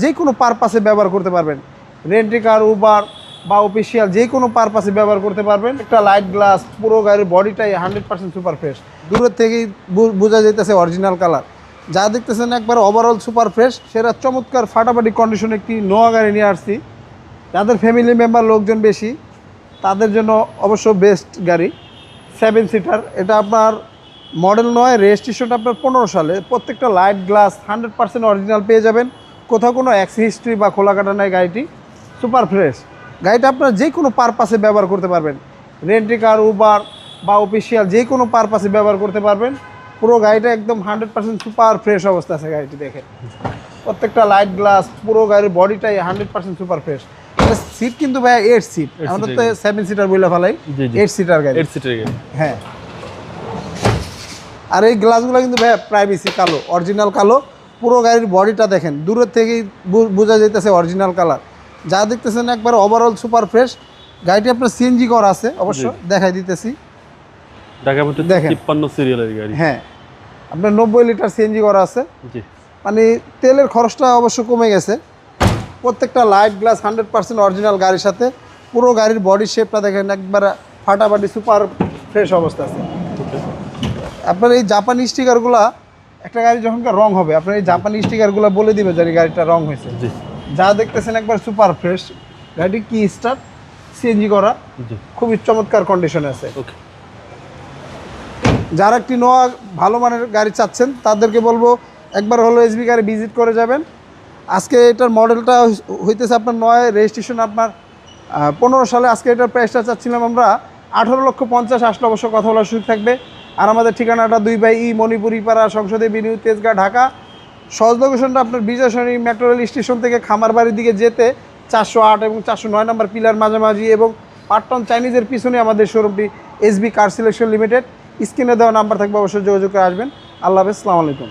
যে কোনো পারপাসে ব্যবহার করতে পারবেন। রেন্টি কার, উবার বা অফিসিয়াল যে কোনো পারপাসে ব্যবহার করতে পারবেন। একটা লাইট গ্লাস, পুরো গাড়ির বডিটাই 100% সুপার ফ্রেশ। দূরের থেকেই বোঝা যাইতেছে অরিজিনাল কালার। যা দেখতেছেন একবার ওভারঅল সুপার ফ্রেশ। সেটা চমৎকার ফাটাফাটি কন্ডিশনে একটি নোয়া গাড়ি নিয়ে আসছি। যাদের ফ্যামিলি মেম্বার লোকজন বেশি তাদের জন্য অবশ্য বেস্ট গাড়ি। 7 সিটার। এটা আপনার মডেল নয়, রেজিস্ট্রেশনটা আপনার 15 সালে। প্রত্যেকটা লাইট গ্লাস 100% অরিজিনাল পেয়ে যাবেন। কোথাও কোনো অ্যাক্সিডেন্ট হিস্ট্রি বা খোলা কাটা নাই। গাড়িটি সুপার ফ্রেশ। গাড়িটা আপনার যে কোনো পারপাসে ব্যবহার করতে পারবেন। রেন্টি কার, উবার বা অফিসিয়াল যে কোনো পারপাসে ব্যবহার করতে পারবেন। পুরো গাড়িটা একদম 100% সুপার ফ্রেশ অবস্থা আছে। গাড়িটি দেখে প্রত্যেকটা লাইট গ্লাস, পুরো গাড়ির বডিটাই 100% সুপার ফ্রেশ। সিট কিন্তু ভাই 8 সিট, আমাদের তো 7 সিটার বলে ফেলাই। 8 সিটার গাড়ি। 8 সিটার গাড়ি, হ্যাঁ। আর এই গ্লাসগুলো কিন্তু ভাই প্রাইভেসি কালো, অরিজিনাল কালো। পুরো গাড়ির বডিটা দেখেন, দূরের থেকেই বোঝা যাইতেছে অরিজিনাল কালার। যা দেখতেছেন একবার ওভারঅল সুপার ফ্রেশ। গাড়িটি আপনার সিএনজি করা আছে, অবশ্য দেখাই দিতেছি। ঢাকা মেট্রো 53 সিরিয়ালের গাড়ি। হ্যাঁ, আপনার 90 লিটার সিএনজি করা আছে। জি, মানে তেলের খরচটা অবশ্য কমে গেছে। প্রত্যেকটা লাইট গ্লাস 100% অরিজিনাল গাড়ির সাথে। পুরো গাড়ির বডি শেপটা দেখেন একবার ফাটাফাটি সুপার ফ্রেশ অবস্থা আছে। আপনার এই জাপানি স্টিকারগুলা, একটা গাড়ি যখনকার রং হবে আপনার এই জাপানি স্টিকারগুলো বলে দিবে যে গাড়িটা রং হয়েছে। যা দেখতেছেন একবার সুপার ফ্রেশ। গাড়িটি কি স্টার্ট, সিএনজি করা, খুবই চমৎকার কন্ডিশনে আছে। যারা একটি নোয়া ভালো মানের গাড়ি চাচ্ছেন তাদেরকে বলবো একবার হলো এসবি গাড়ি ভিজিট করে যাবেন। আজকে এটার মডেলটা হইতেছে আপনার 9, রেজিস্ট্রেশন আপনার 15 সালে। আজকে এটার প্রাইসটা চাচ্ছিলাম আমরা 18,50,000। আসলে অবশ্য কথা বলার সুযোগ থাকবে। আর আমাদের ঠিকানাটা 2 বাই ই মণিপুরি পাড়া, সংসদে বিনিউ, তেজগাঁ, ঢাকা। সহজ লোকেশনটা আপনার বিজয় সরণি মেট্রো রেল স্টেশন থেকে খামারবাড়ির দিকে যেতে 408 এবং 409 নম্বর পিলার মাঝামাঝি এবং পাটন চাইনিজের পিছনে আমাদের শোরুমটি এসবি কার সিলেকশন লিমিটেড। স্ক্রিনে দেওয়া নাম্বার থাকবে, অবশ্যই যোগাযোগ করে আসবেন। আল্লাহ হাফেজ, আসসালামু আলাইকুম।